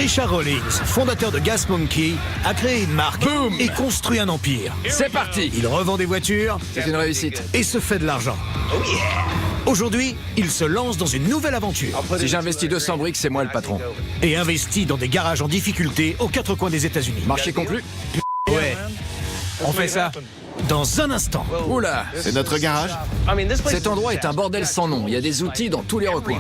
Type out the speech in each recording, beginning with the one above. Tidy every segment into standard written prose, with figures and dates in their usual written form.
Richard Rawlings, fondateur de Gas Monkey, a créé une marque Boom et construit un empire. C'est parti. Il revend des voitures C'est une réussite. et se fait de l'argent. Aujourd'hui, il se lance dans une nouvelle aventure Si j'investis 200 briques, c'est moi le patron. et investit dans des garages en difficulté aux quatre coins des États-Unis. Marché conclu? Ouais, on fait ça dans un instant. Oula. C'est notre garage. Cet endroit est un bordel sans nom. Il y a des outils dans tous les recoins.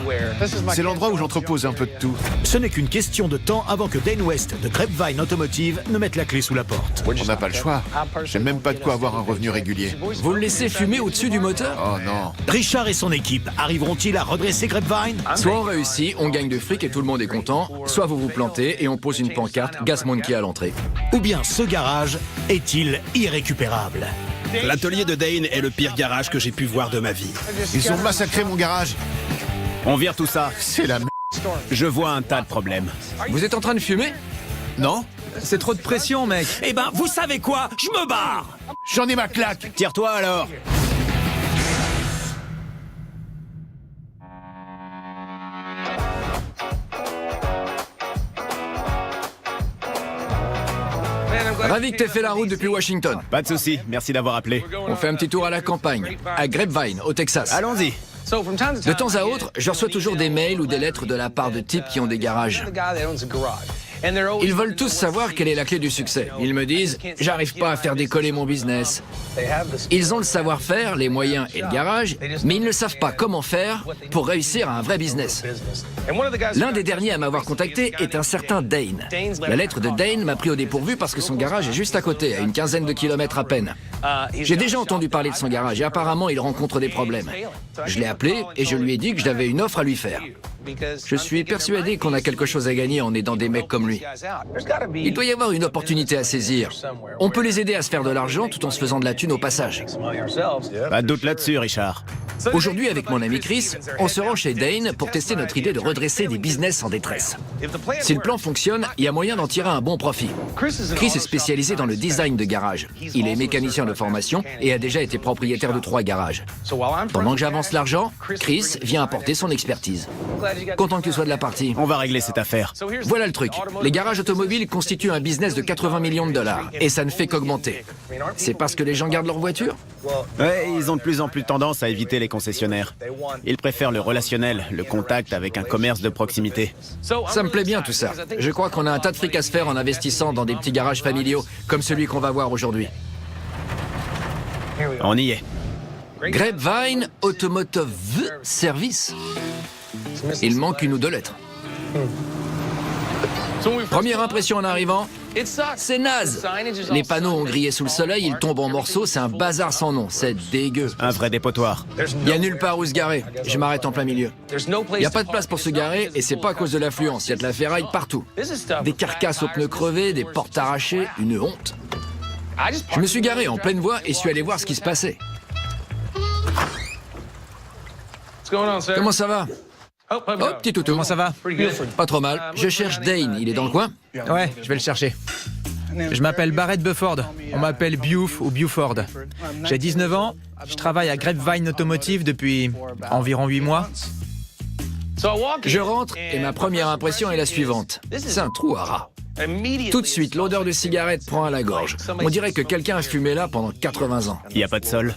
C'est l'endroit où j'entrepose un peu de tout. Ce n'est qu'une question de temps avant que Dane West de Grapevine Automotive ne mette la clé sous la porte. On n'a pas le choix. J'ai même pas de quoi avoir un revenu régulier. Vous le laissez fumer au-dessus du moteur? Oh non. Richard et son équipe arriveront-ils à redresser Grapevine? Soit on réussit, on gagne du fric et tout le monde est content, soit vous vous plantez et on pose une pancarte Gas Monkey à l'entrée. Ou bien ce garage est-il irrécupérable? L'atelier de Dane est le pire garage que j'ai pu voir de ma vie. Ils ont massacré mon garage. On vire tout ça. C'est la merde. Je vois un tas de problèmes. Vous êtes en train de fumer? Non? C'est trop de pression, mec. Eh ben, vous savez quoi? Je me barre! J'en ai ma claque. Tire-toi alors. Ravi que t'aies fait la route depuis Washington. Pas de souci. Merci d'avoir appelé. On fait un petit tour à la campagne, à Grapevine, au Texas. Allons-y. De temps à autre, je reçois toujours des mails ou des lettres de la part de types qui ont des garages. Ils veulent tous savoir quelle est la clé du succès. Ils me disent « J'arrive pas à faire décoller mon business ». Ils ont le savoir-faire, les moyens et le garage, mais ils ne savent pas comment faire pour réussir à un vrai business. L'un des derniers à m'avoir contacté est un certain Dane. La lettre de Dane m'a pris au dépourvu parce que son garage est juste à côté, à une quinzaine de kilomètres à peine. J'ai déjà entendu parler de son garage et apparemment il rencontre des problèmes. Je l'ai appelé et je lui ai dit que j'avais une offre à lui faire. Je suis persuadé qu'on a quelque chose à gagner en aidant des mecs comme lui. Il doit y avoir une opportunité à saisir. On peut les aider à se faire de l'argent tout en se faisant de la thune au passage. Pas de doute là-dessus, Richard. Aujourd'hui, avec mon ami Chris, on se rend chez Dane pour tester notre idée de redresser des business en détresse. Si le plan fonctionne, il y a moyen d'en tirer un bon profit. Chris est spécialisé dans le design de garage. Il est mécanicien de formation et a déjà été propriétaire de 3 garages. Pendant que j'avance l'argent, Chris vient apporter son expertise. Content que tu sois de la partie. On va régler cette affaire. Voilà le truc. Les garages automobiles constituent un business de 80 millions de dollars et ça ne fait qu'augmenter. C'est parce que les gens gardent leur voiture? Ouais, ils ont de plus en plus tendance à éviter les concessionnaires. Ils préfèrent le relationnel, le contact avec un commerce de proximité. Ça me plaît bien tout ça. Je crois qu'on a un tas de fric à se faire en investissant dans des petits garages familiaux comme celui qu'on va voir aujourd'hui. On y est. Grapevine Automotive Service. Il manque une ou deux lettres. Première impression en arrivant, c'est naze. Les panneaux ont grillé sous le soleil, ils tombent en morceaux, c'est un bazar sans nom, c'est dégueu. Un vrai dépotoir. Il y a nulle part où se garer, je m'arrête en plein milieu. Il n'y a pas de place pour se garer et c'est pas à cause de l'affluence, il y a de la ferraille partout. Des carcasses aux pneus crevés, des portes arrachées, une honte. Je me suis garé en pleine voie et suis allé voir ce qui se passait. Comment ça va? Oh, petit toutou. Comment ça va? Pas trop mal. Je cherche Dane, il est dans le coin? Ouais, je vais le chercher. Je m'appelle Barrett Bufford. On m'appelle Buford ou Buford. J'ai 19 ans. Je travaille à Grapevine Automotive depuis environ 8 mois. Je rentre et ma première impression est la suivante. C'est un trou à rats. Tout de suite, l'odeur de cigarette prend à la gorge. On dirait que quelqu'un a fumé là pendant 80 ans. Il n'y a pas de sol.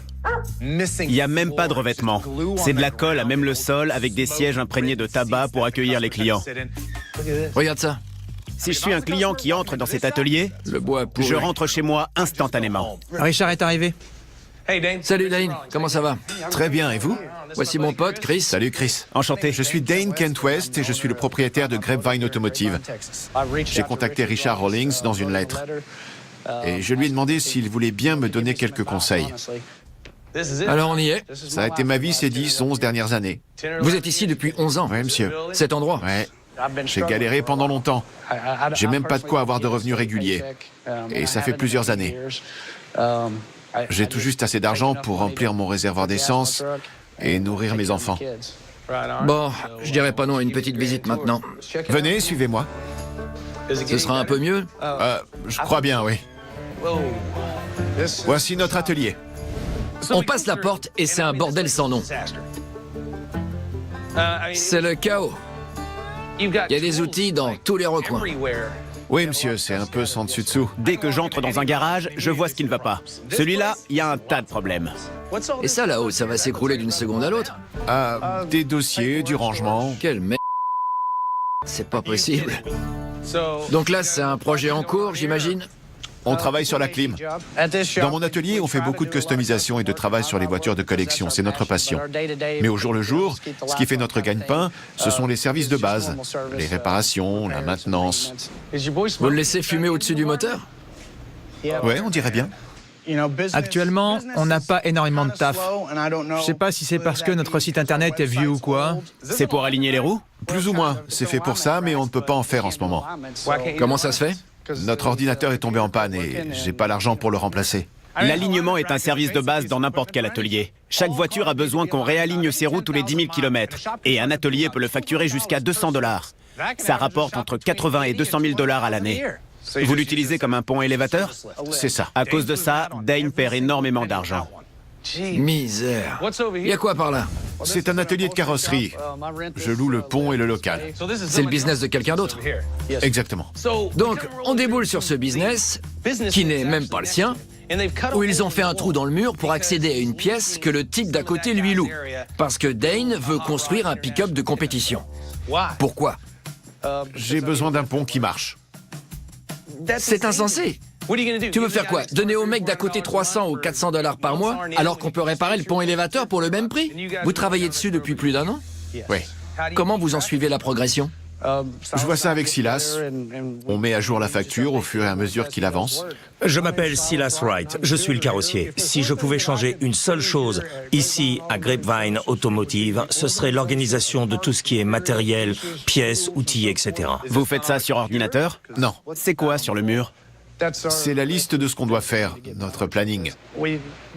Il n'y a même pas de revêtement. C'est de la colle à même le sol avec des sièges imprégnés de tabac pour accueillir les clients. Regarde ça. Si je suis un client qui entre dans cet atelier, Le bois pourri. je rentre chez moi instantanément. Richard est arrivé. Salut Dane, comment ça va? Très bien, et vous? Voici mon pote, Chris. Salut Chris. Enchanté. Je suis Dane Kent West et je suis le propriétaire de Grapevine Automotive. J'ai contacté Richard Rawlings dans une lettre. Et je lui ai demandé s'il voulait bien me donner quelques conseils. Alors on y est. Ça a été ma vie ces 10, 11 dernières années. Vous êtes ici depuis 11 ans. Ouais, monsieur. Cet endroit. Ouais. J'ai galéré pendant longtemps. J'ai même pas de quoi avoir de revenus réguliers. Et ça fait plusieurs années. J'ai tout juste assez d'argent pour remplir mon réservoir d'essence et nourrir mes enfants. Bon, je dirais pas non à une petite visite maintenant. Venez, suivez-moi. Ce sera un peu mieux. Je crois bien, oui. Voici notre atelier. On passe la porte et c'est un bordel sans nom. C'est le chaos. Il y a des outils dans tous les recoins. Oui, monsieur, c'est un peu sans dessus dessous. Dès que j'entre dans un garage, je vois ce qui ne va pas. Celui-là, il y a un tas de problèmes. Et ça là-haut, ça va s'écrouler d'une seconde à l'autre. Ah, des dossiers, du rangement. Quelle merde. C'est pas possible. Donc là, c'est un projet en cours, j'imagine? On travaille sur la clim. Dans mon atelier, on fait beaucoup de customisation et de travail sur les voitures de collection. C'est notre passion. Mais au jour le jour, ce qui fait notre gagne-pain, ce sont les services de base. Les réparations, la maintenance. Vous le laissez fumer au-dessus du moteur? Ouais, on dirait bien. Actuellement, on n'a pas énormément de taf. Je sais pas si c'est parce que notre site internet est vieux ou quoi. C'est pour aligner les roues? Plus ou moins. C'est fait pour ça, mais on ne peut pas en faire en ce moment. Comment ça se fait? Notre ordinateur est tombé en panne et j'ai pas l'argent pour le remplacer. L'alignement est un service de base dans n'importe quel atelier. Chaque voiture a besoin qu'on réaligne ses roues tous les 10 000 km. Et un atelier peut le facturer jusqu'à 200 $. Ça rapporte entre 80 et 200 000 $ à l'année. Vous l'utilisez comme un pont élévateur? C'est ça. À cause de ça, Dane perd énormément d'argent. Misère. Il y a quoi par là? C'est un atelier de carrosserie. Je loue le pont et le local. C'est le business de quelqu'un d'autre. Exactement. Donc, on déboule sur ce business, qui n'est même pas le sien, où ils ont fait un trou dans le mur pour accéder à une pièce que le type d'à côté lui loue. Parce que Dane veut construire un pick-up de compétition. Pourquoi? J'ai besoin d'un pont qui marche. C'est insensé. Tu veux faire quoi? Donner au mec d'à côté 300 ou 400 $ par mois, alors qu'on peut réparer le pont élévateur pour le même prix? Vous travaillez dessus depuis plus d'1 an? Oui. Comment vous en suivez la progression? Je vois ça avec Silas. On met à jour la facture au fur et à mesure qu'il avance. Je m'appelle Silas Wright, je suis le carrossier. Si je pouvais changer une seule chose ici à Grapevine Automotive, ce serait l'organisation de tout ce qui est matériel, pièces, outils, etc. Vous faites ça sur ordinateur? Non. C'est quoi sur le mur? C'est la liste de ce qu'on doit faire, notre planning.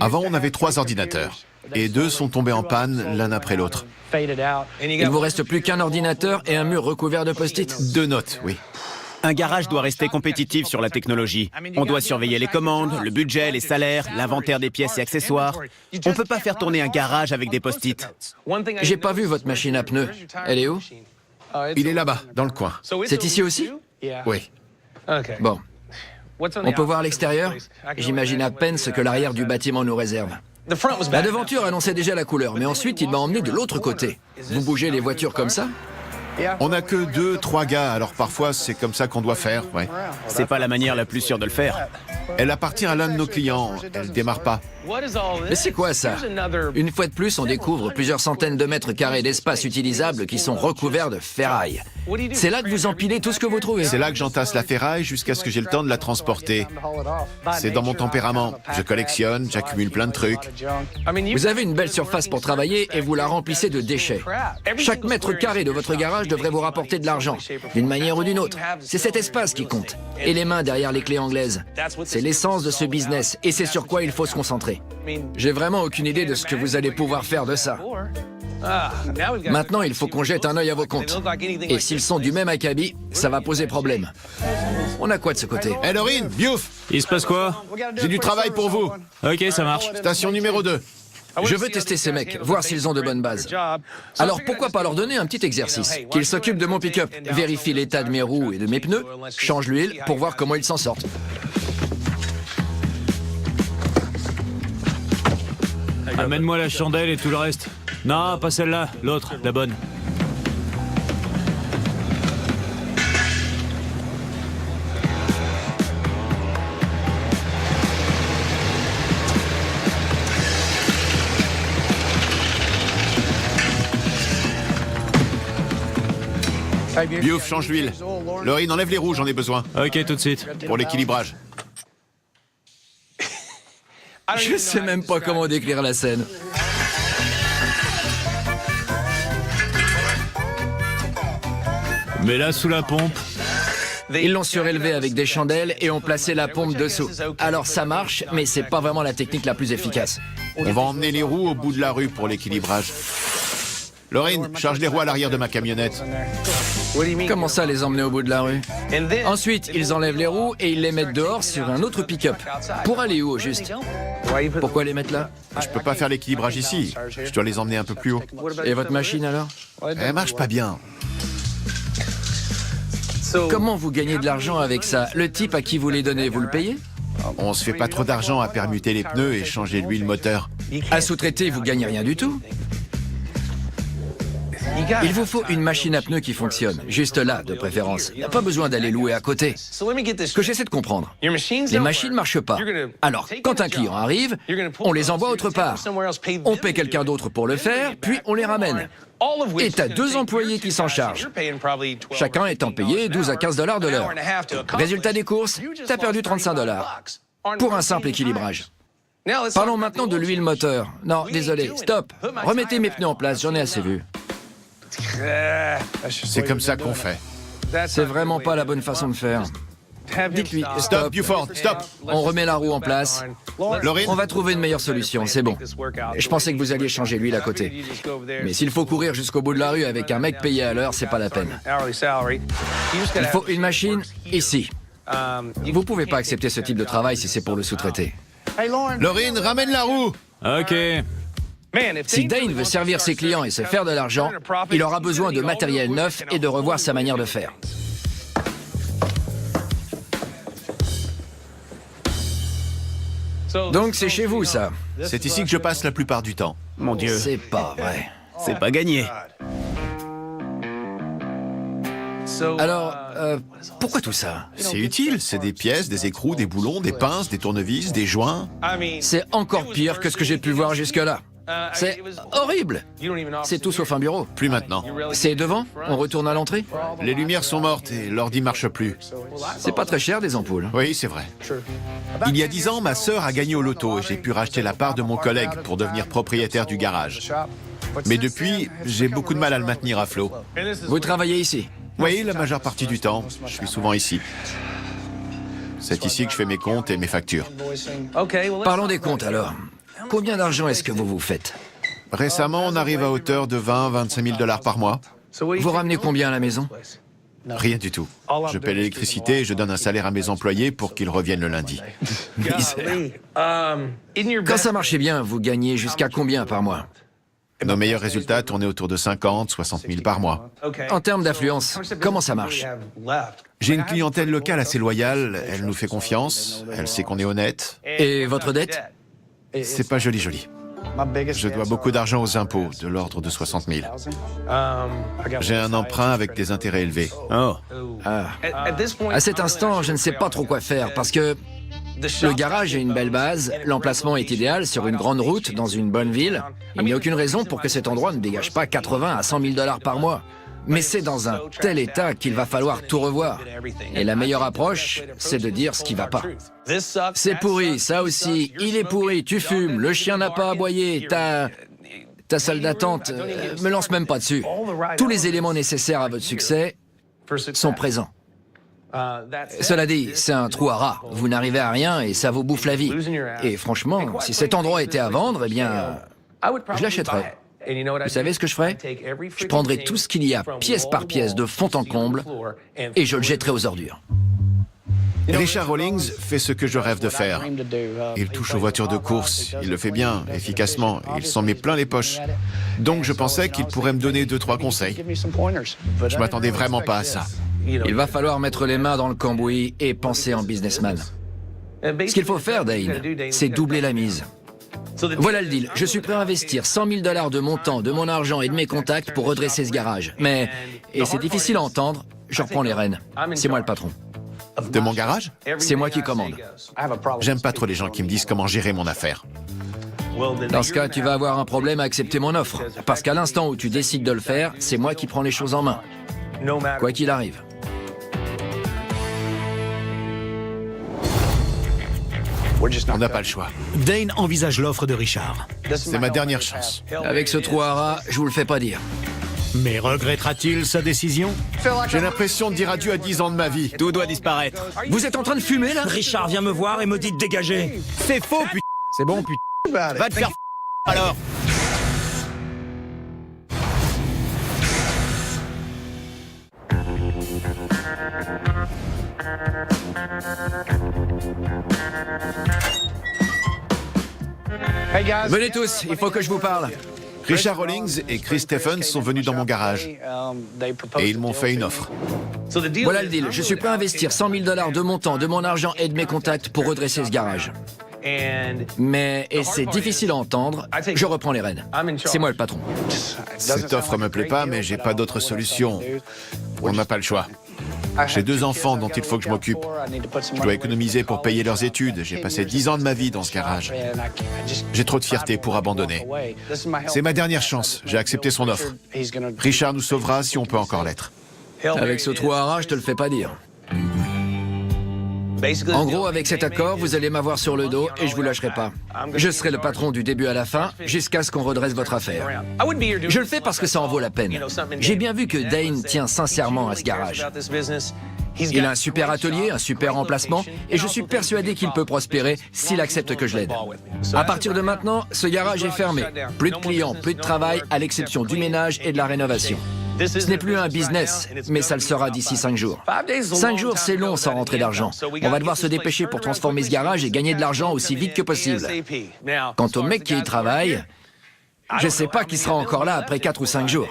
Avant, on avait 3 ordinateurs. Et 2 sont tombés en panne l'un après l'autre. Il vous reste plus qu'un ordinateur et un mur recouvert de post-it? 2 notes, oui. Un garage doit rester compétitif sur la technologie. On doit surveiller les commandes, le budget, les salaires, l'inventaire des pièces et accessoires. On peut pas faire tourner un garage avec des post-it. J'ai pas vu votre machine à pneus. Elle est où? Il est là-bas, dans le coin. C'est ici aussi? Oui. Bon. On peut voir l'extérieur? J'imagine à peine ce que l'arrière du bâtiment nous réserve. La devanture annonçait déjà la couleur, mais ensuite il m'a emmené de l'autre côté. Vous bougez les voitures comme ça? On n'a que 2, 3 gars, alors parfois c'est comme ça qu'on doit faire, ouais. C'est pas la manière la plus sûre de le faire. Elle appartient à l'un de nos clients, elle démarre pas. Mais c'est quoi ça? Une fois de plus, on découvre plusieurs centaines de mètres carrés d'espace utilisable qui sont recouverts de ferraille. C'est là que vous empilez tout ce que vous trouvez? C'est là que j'entasse la ferraille jusqu'à ce que j'ai le temps de la transporter. C'est dans mon tempérament. Je collectionne, j'accumule plein de trucs. Vous avez une belle surface pour travailler et vous la remplissez de déchets. Chaque mètre carré de votre garage devrait vous rapporter de l'argent, d'une manière ou d'une autre. C'est cet espace qui compte. Et les mains derrière les clés anglaises. C'est l'essence de ce business et c'est sur quoi il faut se concentrer. J'ai vraiment aucune idée de ce que vous allez pouvoir faire de ça. Maintenant, il faut qu'on jette un œil à vos comptes. Et s'ils sont du même acabit, ça va poser problème. On a quoi de ce côté? Hé, Laurine, Biouf, Il se passe quoi? j'ai du travail pour vous. Ok, ça marche. Station numéro 2. Je veux tester ces mecs, voir s'ils ont de bonnes bases. Alors pourquoi pas leur donner un petit exercice? Qu'ils s'occupent de mon pick-up, vérifient l'état de mes roues et de mes pneus, changent l'huile pour voir comment ils s'en sortent. Amène-moi la chandelle et tout le reste. Non, pas celle-là, l'autre, la bonne. Biouf, change l'huile. Laurine, enlève les roues, j'en ai besoin. Ok, tout de suite. Pour l'équilibrage. Je sais même pas comment décrire la scène. Mets-la sous la pompe. Ils l'ont surélevé avec des chandelles et ont placé la pompe dessous. Alors ça marche, mais c'est pas vraiment la technique la plus efficace. On va emmener les roues au bout de la rue pour l'équilibrage. Laurine, charge les roues à l'arrière de ma camionnette. Comment ça, les emmener au bout de la rue? Ensuite, ils enlèvent les roues et ils les mettent dehors sur un autre pick-up. Pour aller où, au juste? Pourquoi les mettre là? Je peux pas faire l'équilibrage ici. Je dois les emmener un peu plus haut. Et votre machine, alors? Elle marche pas bien. Comment vous gagnez de l'argent avec ça? Le type à qui vous les donnez, vous le payez? On se fait pas trop d'argent à permuter les pneus et changer l'huile moteur. À sous-traiter, vous gagnez rien du tout. Il vous faut une machine à pneus qui fonctionne, juste là, de préférence. Il n'y a pas besoin d'aller louer à côté. Ce que j'essaie de comprendre, les machines ne marchent pas. Alors, quand un client arrive, on les envoie autre part. On paie quelqu'un d'autre pour le faire, puis on les ramène. Et t'as 2 employés qui s'en chargent. Chacun étant payé 12 à 15 $ de l'heure. Résultat des courses, t'as perdu 35 $ pour un simple équilibrage. Parlons maintenant de l'huile moteur. Non, désolé, stop. Remettez mes pneus en place, j'en ai assez vu. C'est comme ça qu'on fait. C'est vraiment pas la bonne façon de faire. Dites-lui, Stop, Buford, stop. On remet la roue en place. Laurine, On va trouver une meilleure solution, c'est bon. Je pensais que vous alliez changer l'huile à côté. Mais s'il faut courir jusqu'au bout de la rue avec un mec payé à l'heure, c'est pas la peine. Il faut une machine ici. Vous pouvez pas accepter ce type de travail si c'est pour le sous-traiter. Laurine, ramène la roue. Ok. Si Dane veut servir ses clients et se faire de l'argent, il aura besoin de matériel neuf et de revoir sa manière de faire. Donc c'est chez vous, ça. C'est ici que je passe la plupart du temps. Mon Dieu, C'est pas vrai. c'est pas gagné. Alors, pourquoi tout ça? C'est utile, c'est des pièces, des écrous, des boulons, des pinces, des tournevis, des joints. C'est encore pire que ce que j'ai pu voir jusque-là. C'est horrible. C'est tout sauf un bureau. Plus maintenant. C'est devant? On retourne à l'entrée? Les lumières sont mortes et l'ordi marche plus. C'est pas très cher, des ampoules. Oui, c'est vrai. Il y a 10 ans, ma sœur a gagné au loto et j'ai pu racheter la part de mon collègue pour devenir propriétaire du garage. Mais depuis, j'ai beaucoup de mal à le maintenir à flot. Vous travaillez ici? Oui, la majeure partie du temps. Je suis souvent ici. C'est ici que je fais mes comptes et mes factures. Parlons des comptes alors. Combien d'argent est-ce que vous vous faites? Récemment, on arrive à hauteur de 20-25 000 $ par mois. Vous ramenez combien à la maison? Rien du tout. Je paie l'électricité et je donne un salaire à mes employés pour qu'ils reviennent le lundi. Misère. Quand ça marchait bien, vous gagnez jusqu'à combien par mois? Nos meilleurs résultats tournaient autour de 50-60 000 par mois. En termes d'affluence, comment ça marche? J'ai une clientèle locale assez loyale, elle nous fait confiance, elle sait qu'on est honnête. Et votre dette? C'est pas joli. Je dois beaucoup d'argent aux impôts, de l'ordre de 60 000. J'ai un emprunt avec des intérêts élevés. Oh. À cet instant, je ne sais pas trop quoi faire parce que le garage est une belle base, l'emplacement est idéal sur une grande route dans une bonne ville. Il n'y a aucune raison pour que cet endroit ne dégage pas 80 à 100 000 $ par mois. Mais c'est dans un tel état qu'il va falloir tout revoir. Et la meilleure approche, c'est de dire ce qui va pas. C'est pourri, ça aussi, il est pourri, tu fumes, le chien n'a pas aboyé, ta salle d'attente, me lance même pas dessus. Tous les éléments nécessaires à votre succès sont présents. Cela dit, c'est un trou à rats. Vous n'arrivez à rien et ça vous bouffe la vie. Et franchement, si cet endroit était à vendre, eh bien, je l'achèterais. Vous savez ce que je ferais? Je prendrais tout ce qu'il y a, pièce par pièce, de fond en comble, et je le jetterais aux ordures. Richard Rawlings fait ce que je rêve de faire. Il touche aux voitures de course, il le fait bien, efficacement, il s'en met plein les poches. Donc je pensais qu'il pourrait me donner 2-3 conseils. Je m'attendais vraiment pas à ça. Il va falloir mettre les mains dans le cambouis et penser en businessman. Ce qu'il faut faire, Dane, c'est doubler la mise. Voilà le deal. Je suis prêt à investir 100 000 $ de mon temps, de mon argent et de mes contacts pour redresser ce garage. Mais, et c'est difficile à entendre, je reprends les rênes. C'est moi le patron. De mon garage? C'est moi qui commande. J'aime pas trop les gens qui me disent comment gérer mon affaire. Dans ce cas, tu vas avoir un problème à accepter mon offre. Parce qu'à l'instant où tu décides de le faire, c'est moi qui prends les choses en main. Quoi qu'il arrive. On n'a pas le choix. Dane envisage l'offre de Richard. C'est ma dernière chance. Avec ce trou à rats, je vous le fais pas dire. Mais regrettera-t-il sa décision? J'ai l'impression de dire adieu à 10 ans de ma vie. Tout doit disparaître. Vous êtes en train de fumer, là? Richard vient me voir et me dit de dégager. C'est faux, putain. C'est bon, putain. Va te faire alors. Venez tous, il faut que je vous parle. Richard Rawlings et Chris Stephens sont venus dans mon garage et ils m'ont fait une offre. Voilà le deal. Je suis prêt à investir 100 000 $ de mon temps, de mon argent et de mes contacts pour redresser ce garage. Mais, et c'est difficile à entendre, je reprends les rênes. C'est moi le patron. Cette offre me plaît pas, mais j'ai pas d'autre solution. On n'a pas le choix. J'ai 2 enfants dont il faut que je m'occupe. Je dois économiser pour payer leurs études. J'ai passé 10 ans de ma vie dans ce garage. J'ai trop de fierté pour abandonner. C'est ma dernière chance. J'ai accepté son offre. Richard nous sauvera si on peut encore l'être. Avec ce trou à rats, je te le fais pas dire. En gros, avec cet accord, vous allez m'avoir sur le dos et je vous lâcherai pas. Je serai le patron du début à la fin, jusqu'à ce qu'on redresse votre affaire. Je le fais parce que ça en vaut la peine. J'ai bien vu que Dane tient sincèrement à ce garage. Il a un super atelier, un super emplacement, et je suis persuadé qu'il peut prospérer s'il accepte que je l'aide. À partir de maintenant, ce garage est fermé. Plus de clients, plus de travail, à l'exception du ménage et de la rénovation. Ce n'est plus un business, mais ça le sera d'ici 5 jours. 5 jours, c'est long sans rentrer d'argent. On va devoir se dépêcher pour transformer ce garage et gagner de l'argent aussi vite que possible. Quant au mec qui y travaille, je ne sais pas qui sera encore là après 4 ou 5 jours.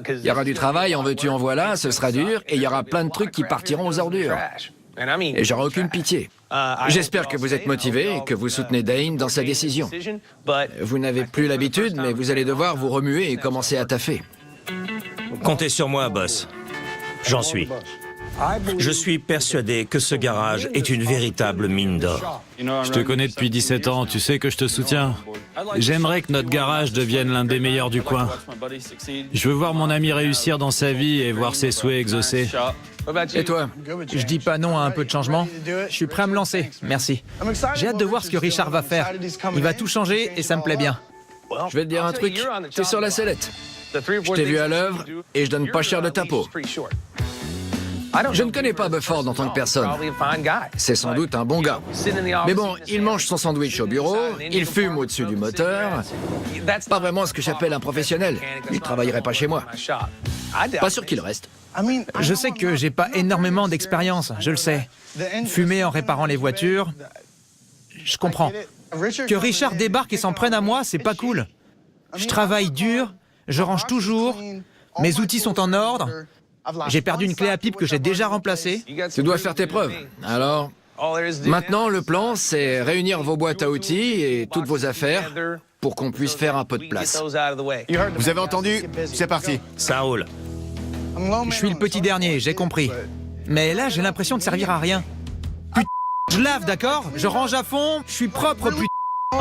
Il y aura du travail, en veux-tu, en voilà, ce sera dur, et il y aura plein de trucs qui partiront aux ordures. Et j'aurai aucune pitié. J'espère que vous êtes motivé et que vous soutenez Dane dans sa décision. Vous n'avez plus l'habitude, mais vous allez devoir vous remuer et commencer à taffer. Comptez sur moi, boss. J'en suis. Je suis persuadé que ce garage est une véritable mine d'or. Je te connais depuis 17 ans, tu sais que je te soutiens. J'aimerais que notre garage devienne l'un des meilleurs du coin. Je veux voir mon ami réussir dans sa vie et voir ses souhaits exaucés. Et toi? Je dis pas non à un peu de changement. Je suis prêt à me lancer, merci. J'ai hâte de voir ce que Richard va faire. Il va tout changer et ça me plaît bien. Je vais te dire un truc, t'es sur la sellette. Je t'ai vu à l'œuvre et je donne pas cher de ta peau. Je ne connais pas Bufford en tant que personne. C'est sans doute un bon gars. Mais bon, il mange son sandwich au bureau, il fume au-dessus du moteur. Pas vraiment ce que j'appelle un professionnel. Il travaillerait pas chez moi. Pas sûr qu'il reste. Je sais que j'ai pas énormément d'expérience, je le sais. Fumer en réparant les voitures, je comprends. Que Richard débarque et s'en prenne à moi, c'est pas cool. Je travaille dur, je range toujours, mes outils sont en ordre, j'ai perdu une clé à pipe que j'ai déjà remplacée. Tu dois faire tes preuves. Alors, maintenant, le plan, c'est réunir vos boîtes à outils et toutes vos affaires pour qu'on puisse faire un peu de place. Vous avez entendu? C'est parti. Ça roule. Je suis le petit dernier, j'ai compris. Mais là, j'ai l'impression de servir à rien. Putain, je lave, d'accord? Je range à fond, je suis propre, putain.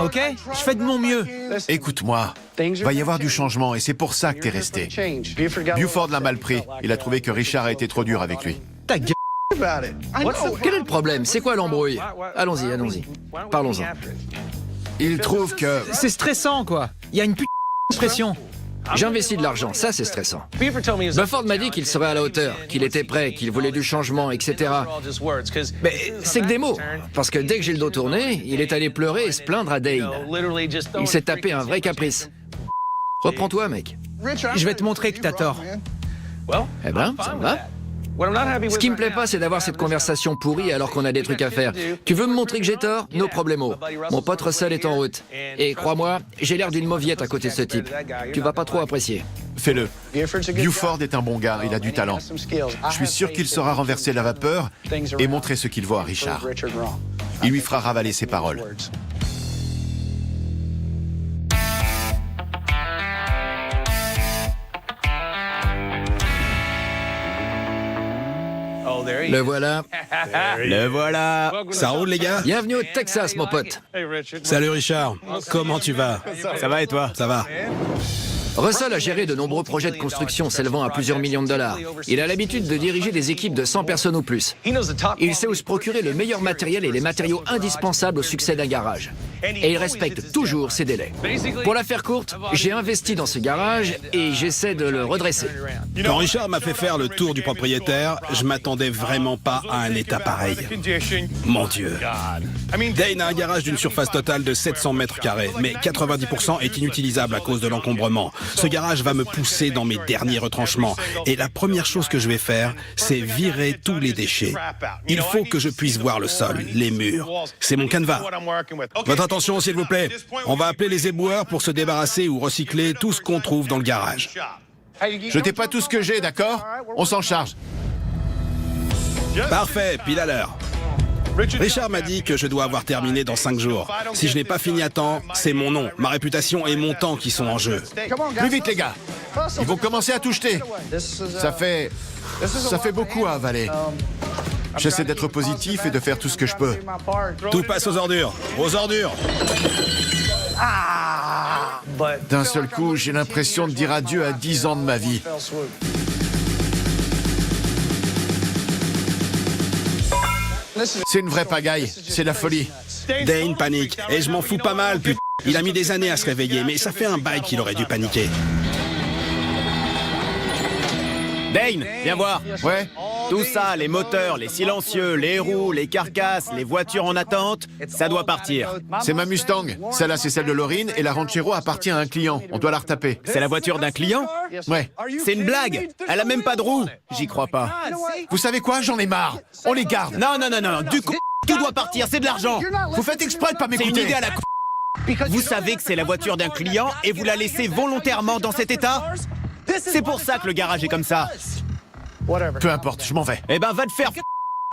Ok? Je fais de mon mieux. Écoute-moi, va y avoir du changement et c'est pour ça que t'es resté. Buford l'a mal pris. Il a trouvé que Richard a été trop dur avec lui. Ta gueule. Quel est le problème? C'est quoi l'embrouille? Allons-y, allons-y. Parlons-en. Il trouve que... C'est stressant, quoi. Il y a une putain de pression. J'investis de l'argent, ça c'est stressant. Bufford m'a dit qu'il serait à la hauteur, qu'il était prêt, qu'il voulait du changement, etc. Mais c'est que des mots, parce que dès que j'ai le dos tourné, il est allé pleurer et se plaindre à Dane. Il s'est tapé un vrai caprice. Reprends-toi, mec. Je vais te montrer que t'as tort. Eh ben, ça me va. Ce qui me plaît pas, c'est d'avoir cette conversation pourrie alors qu'on a des trucs à faire. Tu veux me montrer que j'ai tort? No problemo. Mon pote Russell est en route. Et crois-moi, j'ai l'air d'une mauviette à côté de ce type. Tu vas pas trop apprécier. Fais-le. Buford est un bon gars, il a du talent. Je suis sûr qu'il saura renverser la vapeur et montrer ce qu'il vaut à Richard. Il lui fera ravaler ses paroles. Le voilà. Le voilà. Ça roule les gars? Bienvenue au Texas, mon pote. Salut Richard, comment tu vas? Ça va et toi? Ça va. Russell a géré de nombreux projets de construction s'élevant à plusieurs millions de dollars. Il a l'habitude de diriger des équipes de 100 personnes ou plus. Il sait où se procurer le meilleur matériel et les matériaux indispensables au succès d'un garage. Et il respecte toujours ses délais. Pour la faire courte, j'ai investi dans ce garage et j'essaie de le redresser. Quand Richard m'a fait faire le tour du propriétaire, je m'attendais vraiment pas à un état pareil. Mon Dieu. Dane a un garage d'une surface totale de 700 mètres carrés, mais 90% est inutilisable à cause de l'encombrement. Ce garage va me pousser dans mes derniers retranchements. Et la première chose que je vais faire, c'est virer tous les déchets. Il faut que je puisse voir le sol, les murs. C'est mon canevas. Votre attention, s'il vous plaît. On va appeler les éboueurs pour se débarrasser ou recycler tout ce qu'on trouve dans le garage. Jetez pas tout ce que j'ai, d'accord? On s'en charge. Parfait, pile à l'heure. Richard m'a dit que je dois avoir terminé dans 5 jours. Si je n'ai pas fini à temps, c'est mon nom, ma réputation et mon temps qui sont en jeu. Plus vite, les gars. Ils vont commencer à tout jeter. Ça fait beaucoup à avaler. J'essaie d'être positif et de faire tout ce que je peux. Tout passe aux ordures. Aux ordures. D'un seul coup, j'ai l'impression de dire adieu à 10 ans de ma vie. C'est une vraie pagaille, c'est la folie. Dane panique. Et je m'en fous pas mal, putain. Il a mis des années à se réveiller, mais ça fait un bail qu'il aurait dû paniquer. Dane, viens voir. Ouais? Tout ça, les moteurs, les silencieux, les roues, les carcasses, les voitures en attente, ça doit partir. C'est ma Mustang. Celle-là, c'est celle de Laurine et la Ranchero appartient à un client. On doit la retaper. C'est la voiture d'un client? Ouais. C'est une blague. Elle a même pas de roues. J'y crois pas. Vous savez quoi? J'en ai marre. On les garde. Non, non, non, non. Du coup, tout doit partir. C'est de l'argent. Vous faites exprès de pas C'est m'écouter. une idée à la con. Vous savez que c'est la voiture d'un client et vous la laissez volontairement dans cet état? C'est pour ça que le garage est comme ça. Peu importe, je m'en vais. Eh ben, va te faire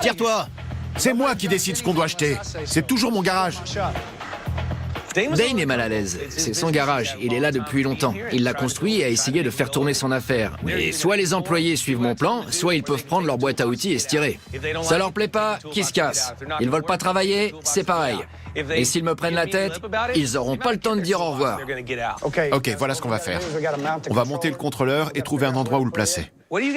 tire-toi. C'est moi qui décide ce qu'on doit acheter. C'est toujours mon garage. Dane est mal à l'aise. C'est son garage. Il est là depuis longtemps. Il l'a construit et a essayé de faire tourner son affaire. Mais soit les employés suivent mon plan, soit ils peuvent prendre leur boîte à outils et se tirer. Ça leur plaît pas, qu'ils se cassent. Ils veulent pas travailler, c'est pareil. Et s'ils me prennent la tête, ils auront pas le temps de dire au revoir. Ok, voilà ce qu'on va faire. On va monter le contrôleur et trouver un endroit où le placer.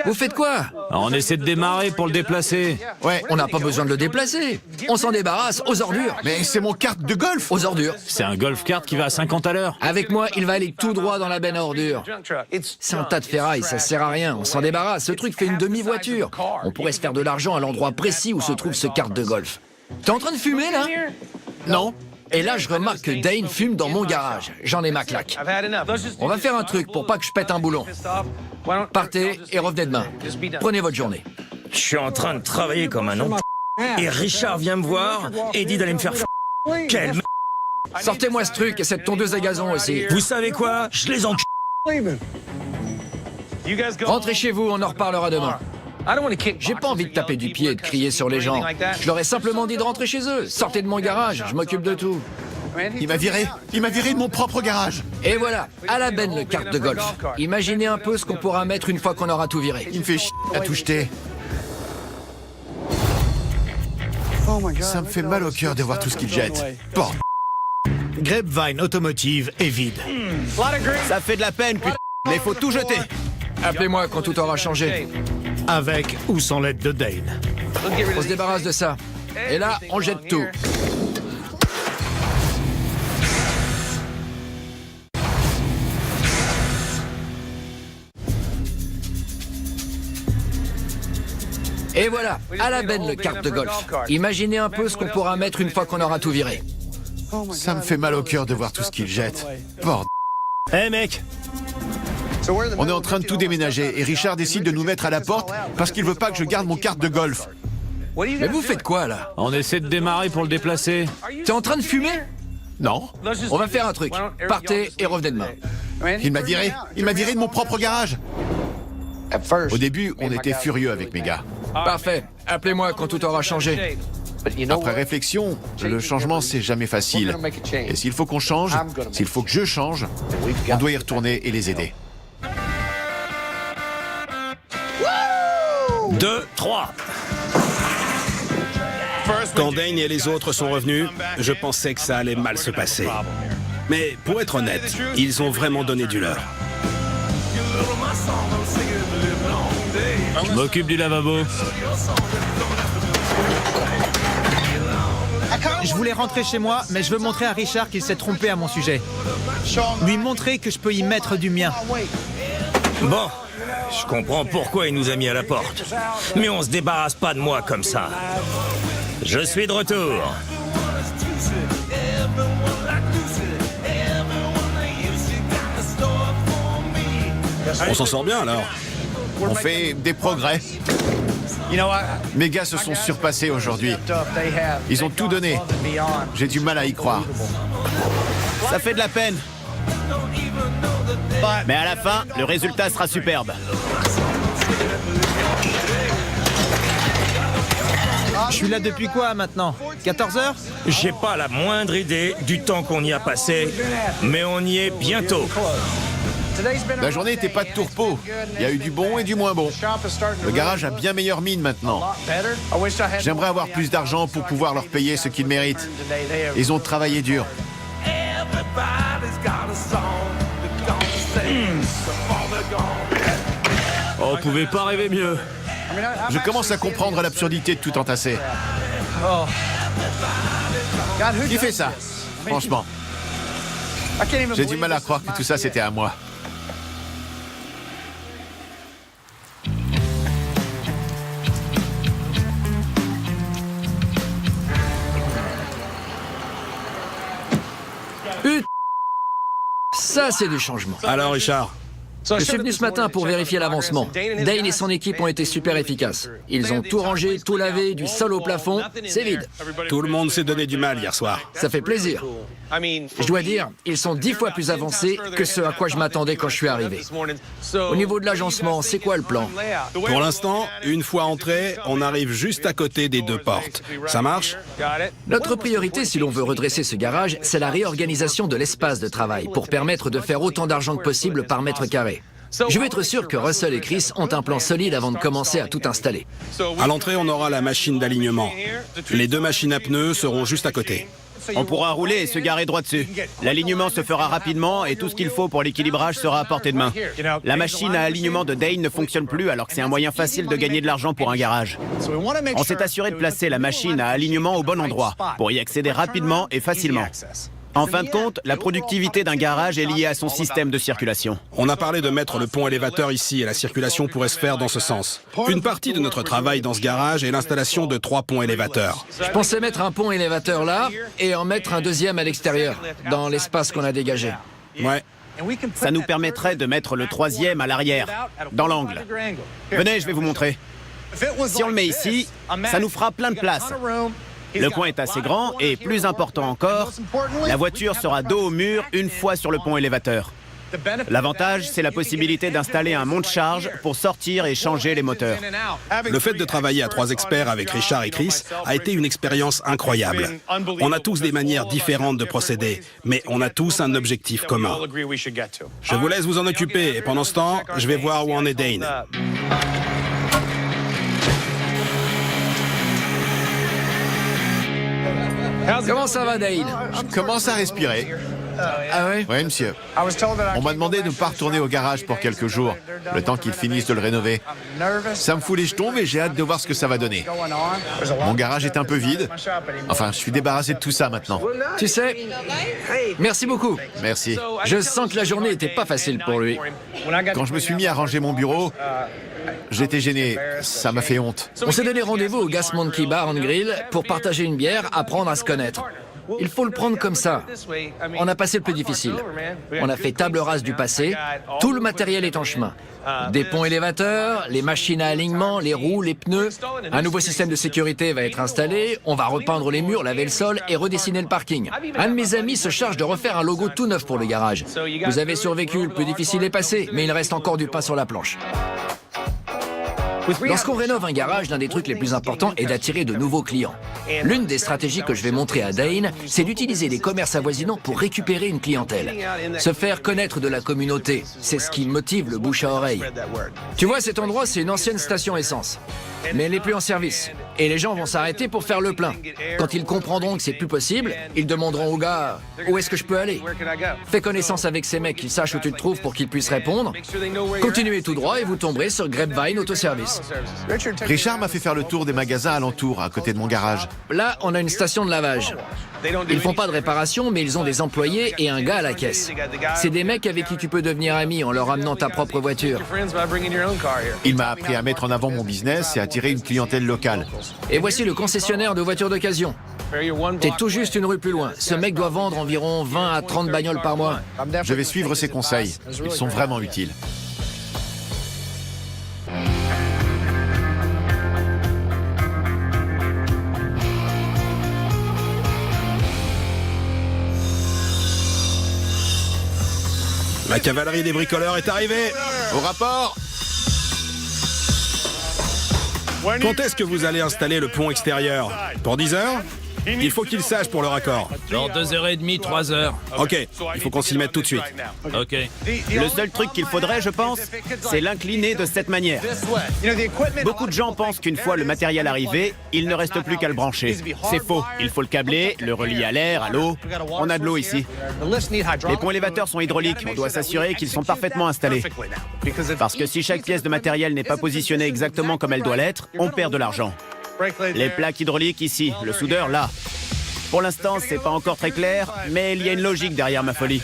Vous faites quoi? On essaie de démarrer pour le déplacer. Ouais, On n'a pas besoin de le déplacer. On s'en débarrasse aux ordures. mais c'est mon kart de golf. Aux ordures. C'est un golf kart qui va à 50 à l'heure. Avec moi, il va aller tout droit dans la benne à ordures. C'est un tas de ferraille, ça sert à rien. On s'en débarrasse. Ce truc fait une demi-voiture. On pourrait se faire de l'argent à l'endroit précis où se trouve ce kart de golf. T'es en train de fumer, là? Non. Et là, je remarque que Dane fume dans mon garage. J'en ai ma claque. On va faire un truc pour pas que je pète un boulon. Partez et revenez demain. Prenez votre journée. Je suis en train de travailler comme un nom. Et Richard vient me voir et dit d'aller me faire Quel m... Sortez-moi ce truc et cette tondeuse à gazon aussi. Vous savez quoi? Je les enc... Rentrez chez vous, on en reparlera demain. J'ai pas envie de taper du pied et de crier sur les gens. Je leur ai simplement dit de rentrer chez eux. Sortez de mon garage, je m'occupe de tout. Il m'a viré. Il m'a viré de mon propre garage. Et voilà, à la benne le kart de golf. Imaginez un peu ce qu'on pourra mettre une fois qu'on aura tout viré. Il me fait chier à tout jeter. Ça me fait mal au cœur de voir tout ce qu'il jette. Bordel. Grapevine Automotive est vide. Ça fait de la peine, putain. Mais faut tout jeter. Appelez-moi quand tout aura changé. Avec ou sans l'aide de Dane. On se débarrasse de ça. Et là, on jette tout. Et voilà, à la benne le kart de golf. Imaginez un peu ce qu'on pourra mettre une fois qu'on aura tout viré. Ça me fait mal au cœur de voir tout ce qu'il jette. Bordel. Eh mec, On est en train de tout déménager et Richard décide de nous mettre à la porte parce qu'il veut pas que je garde mon kart de golf. Mais vous faites quoi, là? On essaie de démarrer pour le déplacer. T'es en train de fumer? Non. On va faire un truc. Partez et revenez demain. Il m'a viré. Il m'a viré de mon propre garage. Au début, on était furieux avec mes gars. Parfait. Appelez-moi quand tout aura changé. Après réflexion, le changement, c'est jamais facile. Et s'il faut qu'on change, s'il faut que je change, on doit y retourner et les aider. 2, 3. Quand Dane et les autres sont revenus, je pensais que ça allait mal se passer. Mais pour être honnête, ils ont vraiment donné du leur. Je m'occupe du lavabo. Je voulais rentrer chez moi, mais je veux montrer à Richard qu'il s'est trompé à mon sujet. Lui montrer que je peux y mettre du mien. Bon, je comprends pourquoi il nous a mis à la porte. Mais on se débarrasse pas de moi comme ça. Je suis de retour. On s'en sort bien alors. On fait des progrès. Mes gars se sont surpassés aujourd'hui. Ils ont tout donné. J'ai du mal à y croire. ça fait de la peine. Mais à la fin, le résultat sera superbe. Je suis là depuis quoi maintenant? 14 heures? J'ai pas la moindre idée du temps qu'on y a passé, mais on y est bientôt. La journée n'était pas de tourpeau. Il y a eu du bon et du moins bon. Le garage a bien meilleure mine maintenant. J'aimerais avoir plus d'argent pour pouvoir leur payer ce qu'ils méritent. Ils ont travaillé dur. On pouvait pas rêver mieux. Je commence à comprendre l'absurdité de tout entasser. Qui fait ça? Franchement. J'ai du mal à croire que tout ça, c'était à moi. Ça, c'est du changement. Alors, Richard, Je suis venu ce matin pour vérifier l'avancement. Dane et son équipe ont été super efficaces. Ils ont tout rangé, tout lavé, du sol au plafond. C'est vide. tout le monde s'est donné du mal hier soir. Ça fait plaisir. Je dois dire, ils sont 10 fois plus avancés que ce à quoi je m'attendais quand je suis arrivé. Au niveau de l'agencement, c'est quoi le plan? Pour l'instant, une fois entré, on arrive juste à côté des deux portes. Ça marche? Notre priorité, si l'on veut redresser ce garage, c'est la réorganisation de l'espace de travail pour permettre de faire autant d'argent que possible par mètre carré. Je veux être sûr que Russell et Chris ont un plan solide avant de commencer à tout installer. À l'entrée, on aura la machine d'alignement. Les deux machines à pneus seront juste à côté. On pourra rouler et se garer droit dessus. L'alignement se fera rapidement et tout ce qu'il faut pour l'équilibrage sera à portée de main. La machine à alignement de Dane ne fonctionne plus alors que c'est un moyen facile de gagner de l'argent pour un garage. On s'est assuré de placer la machine à alignement au bon endroit pour y accéder rapidement et facilement. En fin de compte, la productivité d'un garage est liée à son système de circulation. On a parlé de mettre le pont élévateur ici et la circulation pourrait se faire dans ce sens. Une partie de notre travail dans ce garage est l'installation de 3 ponts élévateurs. Je pensais mettre un pont élévateur là et en mettre un deuxième à l'extérieur, dans l'espace qu'on a dégagé. Ouais. Ça nous permettrait de mettre le troisième à l'arrière, dans l'angle. Venez, je vais vous montrer. Si on le met ici, ça nous fera plein de place. Le coin est assez grand et, plus important encore, la voiture sera dos au mur une fois sur le pont élévateur. L'avantage, c'est la possibilité d'installer un monte-charge pour sortir et changer les moteurs. Le fait de travailler à 3 experts avec Richard et Chris a été une expérience incroyable. On a tous des manières différentes de procéder, mais on a tous un objectif commun. Je vous laisse vous en occuper et pendant ce temps, je vais voir où en est Dane. Comment ça va, Dane? Je commence à respirer. Ah ouais? Oui, monsieur. On m'a demandé de ne pas retourner au garage pour quelques jours, le temps qu'ils finissent de le rénover. Ça me fout les jetons, mais j'ai hâte de voir ce que ça va donner. Mon garage est un peu vide. Enfin, je suis débarrassé de tout ça maintenant. Tu sais, merci beaucoup. Merci. Je sens que la journée n'était pas facile pour lui. Quand je me suis mis à ranger mon bureau, j'étais gêné. Ça m'a fait honte. On s'est donné rendez-vous au Gas Monkey Bar and Grill pour partager une bière, apprendre à se connaître. Il faut le prendre comme ça. On a passé le plus difficile. On a fait table rase du passé. Tout le matériel est en chemin. Des ponts élévateurs, les machines à alignement, les roues, les pneus. Un nouveau système de sécurité va être installé. On va repeindre les murs, laver le sol et redessiner le parking. Un de mes amis se charge de refaire un logo tout neuf pour le garage. Vous avez survécu, le plus difficile est passé, mais il reste encore du pain sur la planche. Lorsqu'on rénove un garage, l'un des trucs les plus importants est d'attirer de nouveaux clients. L'une des stratégies que je vais montrer à Dane, c'est d'utiliser les commerces avoisinants pour récupérer une clientèle. Se faire connaître de la communauté, c'est ce qui motive le bouche à oreille. Tu vois, cet endroit, c'est une ancienne station essence. Mais elle n'est plus en service. Et les gens vont s'arrêter pour faire le plein. Quand ils comprendront que c'est plus possible, ils demanderont au gars « Où est-ce que je peux aller ?» Fais connaissance avec ces mecs, qu'ils sachent où tu te trouves pour qu'ils puissent répondre. Continuez tout droit et vous tomberez sur Grapevine Autoservice. Richard m'a fait faire le tour des magasins alentours, à côté de mon garage. Là, on a une station de lavage. Ils font pas de réparation, mais ils ont des employés et un gars à la caisse. C'est des mecs avec qui tu peux devenir ami en leur amenant ta propre voiture. Il m'a appris à mettre en avant mon business et à attirer une clientèle locale. Et voici le concessionnaire de voitures d'occasion. T'es tout juste une rue plus loin. Ce mec doit vendre environ 20 à 30 bagnoles par mois. Je vais suivre ses conseils. Ils sont vraiment utiles. La cavalerie des bricoleurs est arrivée. Au rapport. Quand est-ce que vous allez installer le pont extérieur? Pour 10 heures? Il faut qu'il sache pour le raccord. Dans 2h30, 3h. Ok, il faut qu'on s'y mette tout de suite. Ok. Le seul truc qu'il faudrait, je pense, c'est l'incliner de cette manière. Beaucoup de gens pensent qu'une fois le matériel arrivé, il ne reste plus qu'à le brancher. C'est faux. Il faut le câbler, le relier à l'air, à l'eau. On a de l'eau ici. Les ponts élévateurs sont hydrauliques. On doit s'assurer qu'ils sont parfaitement installés. Parce que si chaque pièce de matériel n'est pas positionnée exactement comme elle doit l'être, on perd de l'argent. Les plaques hydrauliques ici, le soudeur là. Pour l'instant, c'est pas encore très clair, mais il y a une logique derrière ma folie.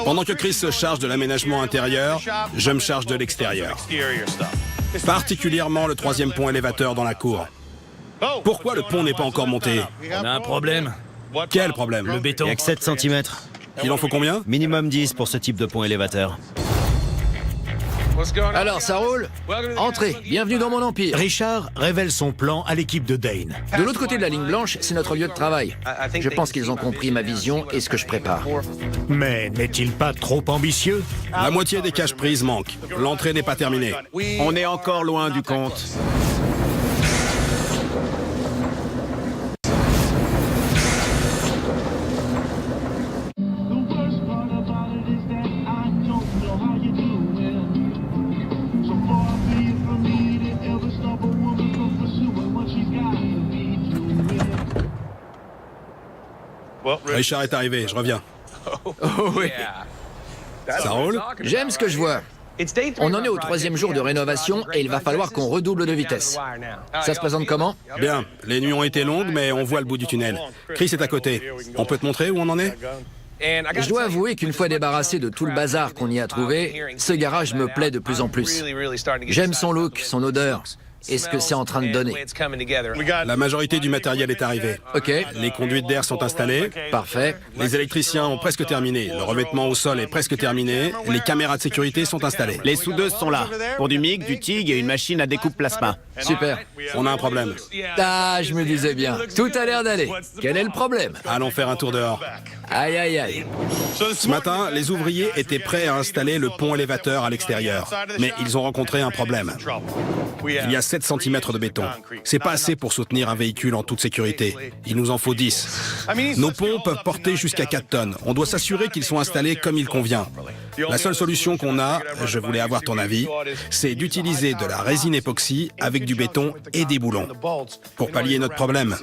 Pendant que Chris se charge de l'aménagement intérieur, je me charge de l'extérieur. Particulièrement le 3e pont élévateur dans la cour. Pourquoi le pont n'est pas encore monté? On a un problème. Quel problème? Le béton. Il n'y a que 7 cm. Il en faut combien? Minimum 10 pour ce type de pont élévateur. Alors, ça roule? Entrez, bienvenue dans mon empire. Richard révèle son plan à l'équipe de Dane. De l'autre côté de la ligne blanche, c'est notre lieu de travail. Je pense qu'ils ont compris ma vision et ce que je prépare. Mais n'est-il pas trop ambitieux? La moitié des caches prises manque. L'entrée n'est pas terminée. On est encore loin du compte. Richard est arrivé, je reviens. Oh oui, Ça roule? j'aime ce que je vois. On en est au 3e jour de rénovation et il va falloir qu'on redouble de vitesse. Ça se présente comment? Bien, les nuits ont été longues, mais on voit le bout du tunnel. Chris est à côté. On peut te montrer où on en est? Je dois avouer qu'une fois débarrassé de tout le bazar qu'on y a trouvé, ce garage me plaît de plus en plus. J'aime son look, son odeur et ce que c'est en train de donner. La majorité du matériel est arrivé. Ok, Les conduites d'air sont installées. parfait. Les électriciens ont presque terminé. Le revêtement au sol est presque terminé. Les caméras de sécurité sont installées. Les soudeuses sont là. Pour du MIG, du TIG et une machine à découpe plasma. Super. On a un problème. Ah, je me disais bien. Tout a l'air d'aller. Quel est le problème? Allons faire un tour dehors. Aïe, aïe, aïe. Ce matin, les ouvriers étaient prêts à installer le pont élévateur à l'extérieur. Mais ils ont rencontré un problème. Il y a 7 cm de béton. C'est pas assez pour soutenir un véhicule en toute sécurité. Il nous en faut 10. Nos ponts peuvent porter jusqu'à 4 tonnes. On doit s'assurer qu'ils sont installés comme il convient. La seule solution qu'on a, je voulais avoir ton avis, c'est d'utiliser de la résine époxy avec du béton et des boulons pour pallier notre problème.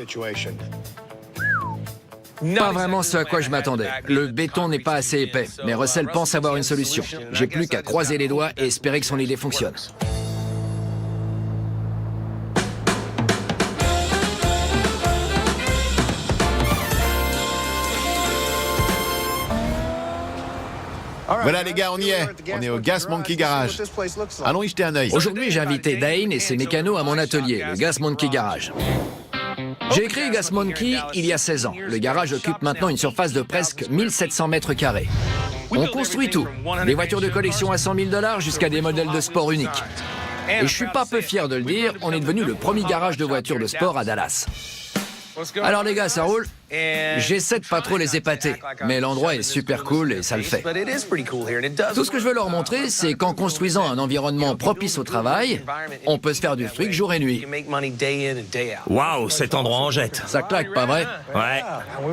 Pas vraiment ce à quoi je m'attendais. Le béton n'est pas assez épais, mais Russell pense avoir une solution. J'ai plus qu'à croiser les doigts et espérer que son idée fonctionne. Voilà les gars, on y est. On est au Gas Monkey Garage. Allons y jeter un œil. Aujourd'hui, j'ai invité Dane et ses mécanos à mon atelier, le Gas Monkey Garage. J'ai créé Gas Monkey il y a 16 ans. Le garage occupe maintenant une surface de presque 1700 mètres carrés. On construit tout, des voitures de collection à 100 000 $ jusqu'à des modèles de sport uniques. Et je suis pas peu fier de le dire, on est devenu le premier garage de voitures de sport à Dallas. Alors les gars, ça roule? J'essaie de pas trop les épater, mais l'endroit est super cool et ça le fait. Tout ce que je veux leur montrer, c'est qu'en construisant un environnement propice au travail, on peut se faire du fric jour et nuit. Waouh, cet endroit en jette. Ça claque, pas vrai? Ouais.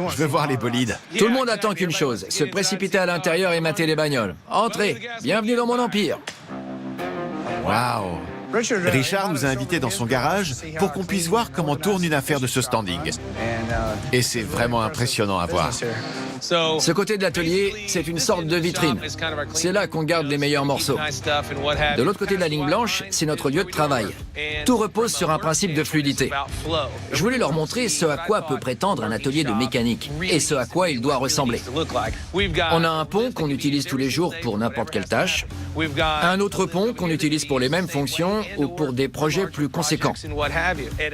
Je veux voir les bolides. Tout le monde attend qu'une chose, se précipiter à l'intérieur et mater les bagnoles. Entrez, bienvenue dans mon empire. Waouh! Richard nous a invités dans son garage pour qu'on puisse voir comment tourne une affaire de ce standing. Et c'est vraiment impressionnant à voir. Ce côté de l'atelier, c'est une sorte de vitrine. C'est là qu'on garde les meilleurs morceaux. De l'autre côté de la ligne blanche, c'est notre lieu de travail. Tout repose sur un principe de fluidité. Je voulais leur montrer ce à quoi peut prétendre un atelier de mécanique et ce à quoi il doit ressembler. On a un pont qu'on utilise tous les jours pour n'importe quelle tâche, un autre pont qu'on utilise pour les mêmes fonctions ou pour des projets plus conséquents.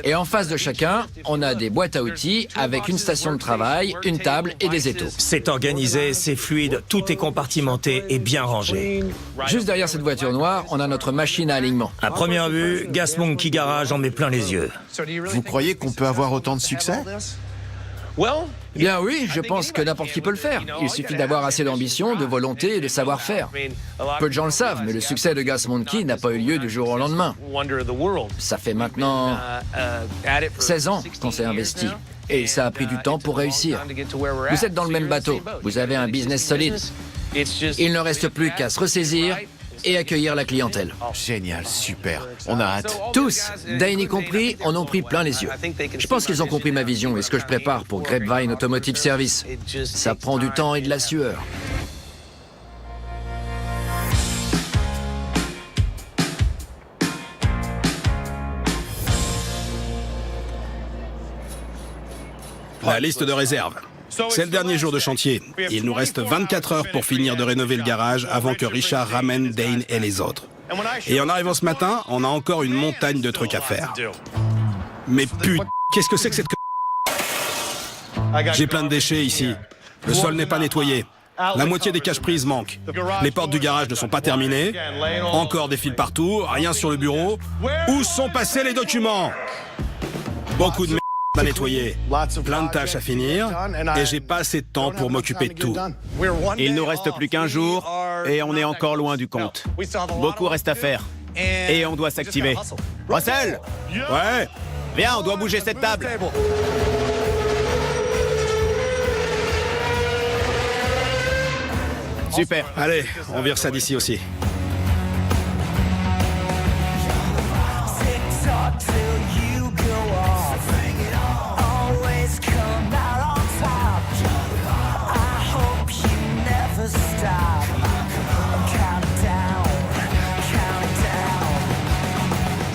Et en face de chacun, on a des boîtes à outils avec une station de travail, une table et des étaux. C'est organisé, c'est fluide, tout est compartimenté et bien rangé. Juste derrière cette voiture noire, on a notre machine à alignement. À première vue, Gas Monkey Garage en met plein les yeux. Vous croyez qu'on peut avoir autant de succès? Bien oui, je pense que n'importe qui peut le faire. Il suffit d'avoir assez d'ambition, de volonté et de savoir-faire. Peu de gens le savent, mais le succès de Gas Monkey n'a pas eu lieu du jour au lendemain. Ça fait maintenant 16 ans qu'on s'est investi. Et ça a pris du temps pour réussir. Vous êtes dans le même bateau. Vous avez un business solide. Il ne reste plus qu'à se ressaisir et accueillir la clientèle. Génial, super. On a hâte. Tous, Dane y compris, en ont pris plein les yeux. Je pense qu'ils ont compris ma vision et ce que je prépare pour Grapevine Automotive Service. Ça prend du temps et de la sueur. La liste de réserve. C'est le dernier jour de chantier. Il nous reste 24 heures pour finir de rénover le garage avant que Richard ramène Dane et les autres. Et en arrivant ce matin, on a encore une montagne de trucs à faire. Mais putain, qu'est-ce que c'est que cette J'ai plein de déchets ici. Le sol n'est pas nettoyé. La moitié des caches-prises manquent. Les portes du garage ne sont pas terminées. Encore des fils partout, rien sur le bureau. Où sont passés les documents? Beaucoup de merde à nettoyer, plein de tâches à finir, et j'ai pas assez de temps pour m'occuper de tout. Il nous reste plus qu'un jour, et on est encore loin du compte. Beaucoup reste à faire, et on doit s'activer. Russell! Ouais? Viens, on doit bouger cette table. Super. Allez, on vire ça d'ici aussi.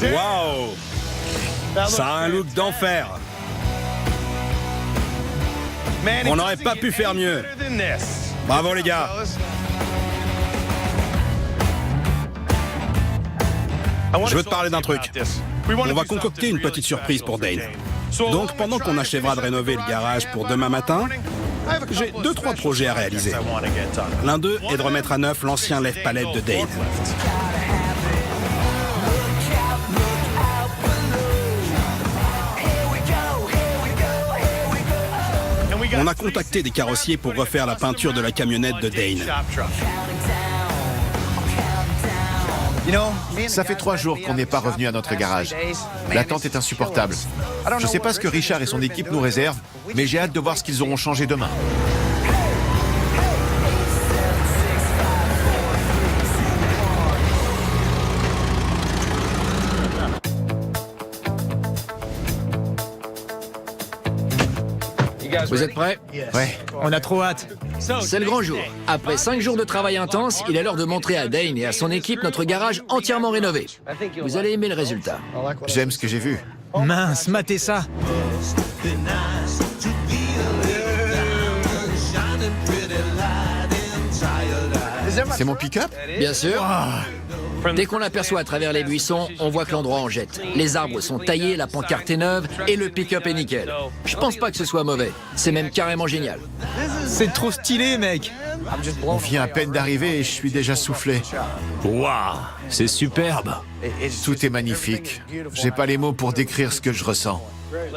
Waouh! Ça a un look d'enfer. On n'aurait pas pu faire mieux. Bravo les gars. Je veux te parler d'un truc. On va concocter une petite surprise pour Dane. Donc pendant qu'on achèvera de rénover le garage pour demain matin, j'ai 2-3 projets à réaliser. L'un d'eux est de remettre à neuf l'ancien lève-palette de Dane. On a contacté des carrossiers pour refaire la peinture de la camionnette de Dane. Ça fait 3 jours qu'on n'est pas revenu à notre garage. L'attente est insupportable. Je ne sais pas ce que Richard et son équipe nous réservent, mais j'ai hâte de voir ce qu'ils auront changé demain. Vous êtes prêts? Ouais. On a trop hâte. C'est le grand jour. Après 5 jours de travail intense, il est l'heure de montrer à Dane et à son équipe notre garage entièrement rénové. Vous allez aimer le résultat. J'aime ce que j'ai vu. Mince, matez ça. C'est mon pick-up? Bien sûr. Dès qu'on l'aperçoit à travers les buissons, on voit que l'endroit en jette. Les arbres sont taillés, la pancarte est neuve et le pick-up est nickel. Je pense pas que ce soit mauvais. C'est même carrément génial. C'est trop stylé, mec. On vient à peine d'arriver et je suis déjà soufflé. Waouh, c'est superbe. Tout est magnifique. J'ai pas les mots pour décrire ce que je ressens.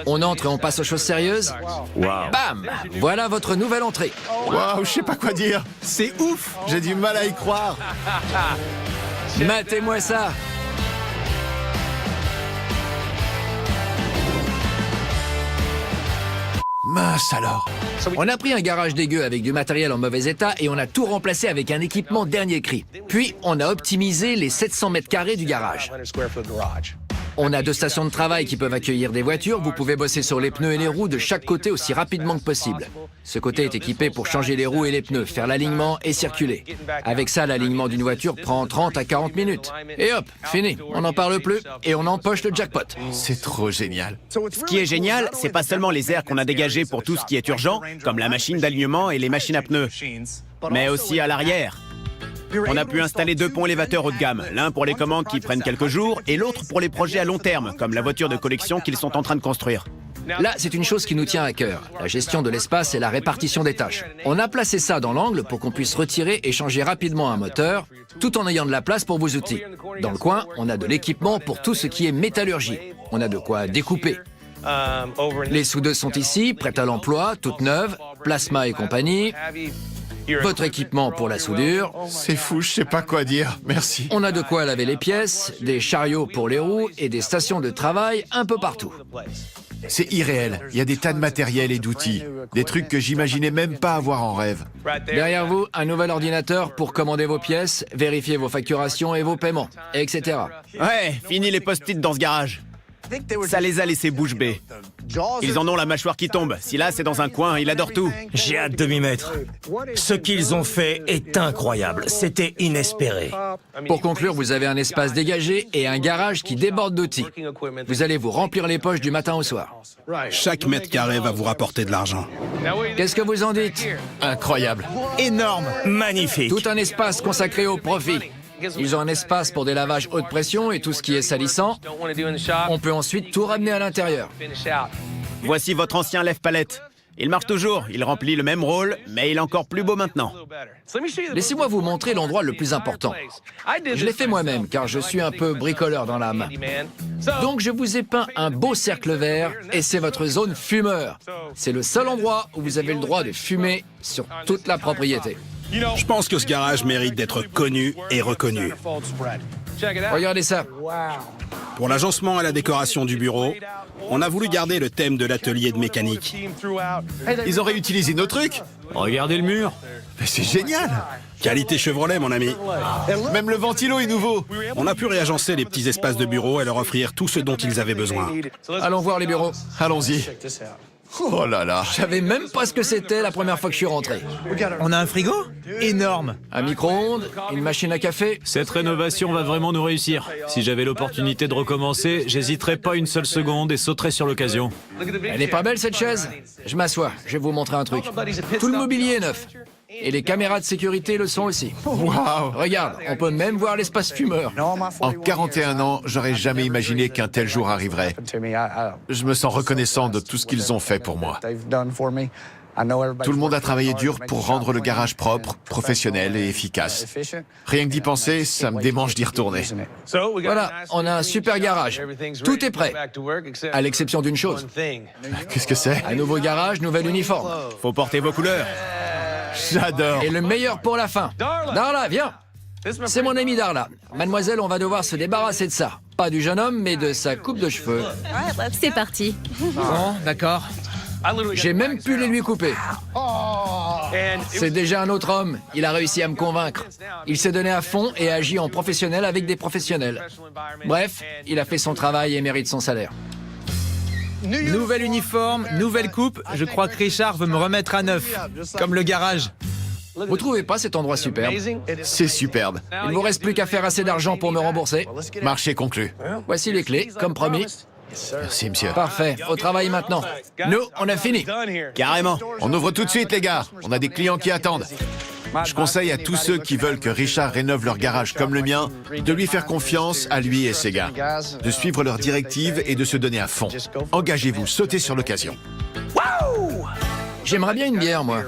On entre et on passe aux choses sérieuses. Waouh. Bam! Voilà votre nouvelle entrée. Waouh, je sais pas quoi dire. C'est ouf. J'ai du mal à y croire. Matez-moi ça. Mince alors. On a pris un garage dégueu avec du matériel en mauvais état et on a tout remplacé avec un équipement dernier cri. Puis, on a optimisé les 700 mètres carrés du garage. On a 2 stations de travail qui peuvent accueillir des voitures. Vous pouvez bosser sur les pneus et les roues de chaque côté aussi rapidement que possible. Ce côté est équipé pour changer les roues et les pneus, faire l'alignement et circuler. Avec ça, l'alignement d'une voiture prend 30 à 40 minutes. Et hop, fini. On n'en parle plus et on empoche le jackpot. C'est trop génial. Ce qui est génial, c'est pas seulement les airs qu'on a dégagés pour tout ce qui est urgent, comme la machine d'alignement et les machines à pneus, mais aussi à l'arrière. On a pu installer 2 ponts élévateurs haut de gamme, l'un pour les commandes qui prennent quelques jours et l'autre pour les projets à long terme, comme la voiture de collection qu'ils sont en train de construire. Là, c'est une chose qui nous tient à cœur, la gestion de l'espace et la répartition des tâches. On a placé ça dans l'angle pour qu'on puisse retirer et changer rapidement un moteur, tout en ayant de la place pour vos outils. Dans le coin, on a de l'équipement pour tout ce qui est métallurgie. On a de quoi découper. Les soudeuses sont ici, prêtes à l'emploi, toutes neuves, plasma et compagnie. Votre équipement pour la soudure. C'est fou, je sais pas quoi dire. Merci. On a de quoi laver les pièces, des chariots pour les roues et des stations de travail un peu partout. C'est irréel. Il y a des tas de matériel et d'outils. Des trucs que j'imaginais même pas avoir en rêve. Derrière vous, un nouvel ordinateur pour commander vos pièces, vérifier vos facturations et vos paiements, etc. Ouais, fini les post-it dans ce garage. Ça les a laissés bouche bée. Ils en ont la mâchoire qui tombe. Si là, c'est dans un coin, il adore tout. J'ai hâte de m'y mettre. Ce qu'ils ont fait est incroyable. C'était inespéré. Pour conclure, vous avez un espace dégagé et un garage qui déborde d'outils. Vous allez vous remplir les poches du matin au soir. Chaque mètre carré va vous rapporter de l'argent. Qu'est-ce que vous en dites? Incroyable. Énorme. Magnifique. Tout un espace consacré au profit. Ils ont un espace pour des lavages haute pression et tout ce qui est salissant. On peut ensuite tout ramener à l'intérieur. Voici votre ancien lève-palette. Il marche toujours, il remplit le même rôle, mais il est encore plus beau maintenant. Laissez-moi vous montrer l'endroit le plus important. Je l'ai fait moi-même, car je suis un peu bricoleur dans l'âme. Donc je vous ai peint un beau cercle vert, et c'est votre zone fumeur. C'est le seul endroit où vous avez le droit de fumer sur toute la propriété. Je pense que ce garage mérite d'être connu et reconnu. Regardez ça. Pour l'agencement et la décoration du bureau, on a voulu garder le thème de l'atelier de mécanique. Ils ont réutilisé nos trucs. Regardez le mur. Mais c'est génial. Qualité Chevrolet, mon ami. Même le ventilo est nouveau. On a pu réagencer les petits espaces de bureau et leur offrir tout ce dont ils avaient besoin. Allons voir les bureaux. Allons-y. Oh là là. Je savais même pas ce que c'était la première fois que je suis rentré. On a un frigo? Énorme. Un micro-ondes, une machine à café. Cette rénovation va vraiment nous réussir. Si j'avais l'opportunité de recommencer, j'hésiterais pas une seule seconde et sauterais sur l'occasion. Elle est pas belle cette chaise? Je m'assois, je vais vous montrer un truc. Tout le mobilier est neuf. Et les caméras de sécurité le sont aussi. Waouh. Regarde, on peut même voir l'espace fumeur. En 41 ans, j'aurais jamais imaginé qu'un tel jour arriverait. Je me sens reconnaissant de tout ce qu'ils ont fait pour moi. Tout le monde a travaillé dur pour rendre le garage propre, professionnel et efficace. Rien que d'y penser, ça me démange d'y retourner. Voilà, on a un super garage. Tout est prêt, à l'exception d'une chose. Qu'est-ce que c'est? Un nouveau garage, nouvel uniforme. Faut porter vos couleurs. J'adore. Et le meilleur pour la fin. Darla, viens. C'est mon ami Darla. Mademoiselle, on va devoir se débarrasser de ça. Pas du jeune homme, mais de sa coupe de cheveux. C'est parti. Bon, d'accord. J'ai même pu les lui couper. C'est déjà un autre homme. Il a réussi à me convaincre. Il s'est donné à fond et agit en professionnel avec des professionnels. Bref, il a fait son travail et mérite son salaire. Nouvel uniforme, nouvelle coupe. Je crois que Richard veut me remettre à neuf. Comme le garage. Vous trouvez pas cet endroit superbe? C'est superbe. Il vous reste plus qu'à faire assez d'argent pour me rembourser. Marché conclu. Voici les clés, comme promis. Merci, monsieur. Parfait. Au travail maintenant. Nous, on a fini. Carrément. On ouvre tout de suite, les gars. On a des clients qui attendent. Je conseille à tous ceux qui veulent que Richard rénove leur garage comme le mien de lui faire confiance à lui et ses gars, de suivre leurs directives et de se donner à fond. Engagez-vous, sautez sur l'occasion. J'aimerais bien une bière, moi.